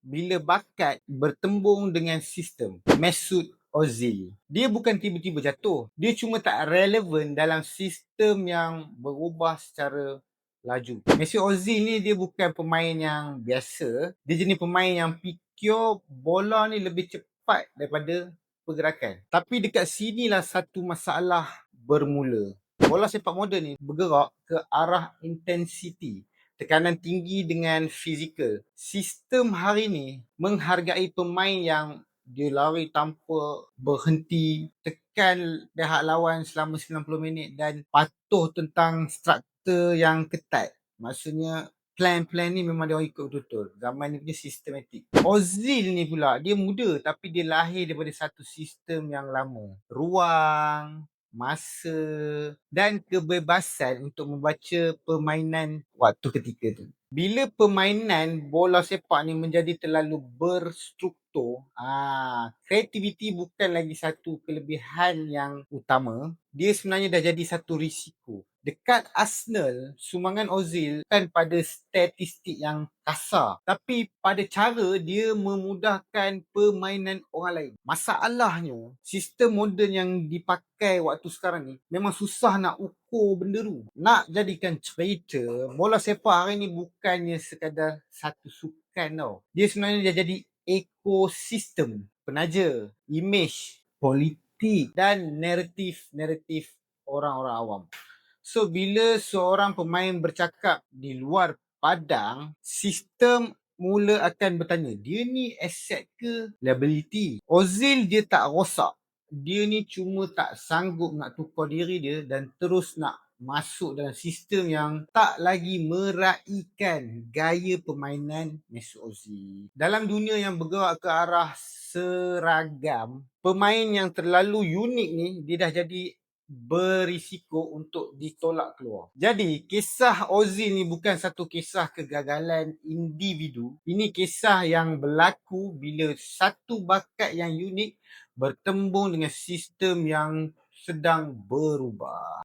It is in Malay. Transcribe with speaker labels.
Speaker 1: bila bakat bertembung dengan sistem. Mesut Ozil. Dia bukan tiba-tiba jatuh. Dia cuma tak relevan dalam sistem yang berubah secara laju. Mesut Ozil ni dia bukan pemain yang biasa. Dia jenis pemain yang pikir bola ni lebih cepat daripada pergerakan. Tapi dekat sinilah satu masalah bermula. Bola sepak moden ni bergerak ke arah intensity, tekanan tinggi dengan fizikal. Sistem hari ni menghargai pemain yang dia lari tanpa berhenti, tekan pihak lawan selama 90 minit dan patuh tentang struktur yang ketat. Maksudnya plan ni memang dia orang ikut betul-betul. Zaman ni punya sistematik. Ozil ni pula, dia muda tapi dia lahir daripada satu sistem yang lama. Ruang, masa dan kebebasan untuk membaca permainan waktu ketika tu. Bila permainan bola sepak ni menjadi terlalu berstruktur, kreativiti bukan lagi satu kelebihan yang utama, dia sebenarnya dah jadi satu risiko. Dekat Arsenal, sumbangan Ozil kan pada statistik yang kasar, tapi pada cara dia memudahkan permainan orang lain. Masalahnya, sistem moden yang dipakai waktu sekarang ni memang susah nak ukur benda tu. Nak jadikan cerita, bola sepak hari ni bukannya sekadar satu sukan tau. Dia sebenarnya dah jadi ekosistem, penaja, image, politik dan naratif orang-orang awam. So, bila seorang pemain bercakap di luar padang, sistem mula akan bertanya, dia ni aset ke liability? Ozil dia tak rosak. Dia ni cuma tak sanggup nak tukar diri dia dan terus nak masuk dalam sistem yang tak lagi meraihkan gaya permainan Mesut Ozil. Dalam dunia yang bergerak ke arah seragam, pemain yang terlalu unik ni dia dah jadi berisiko untuk ditolak keluar. Jadi, kisah Ozil ni bukan satu kisah kegagalan individu. Ini kisah yang berlaku bila satu bakat yang unik bertembung dengan sistem yang sedang berubah.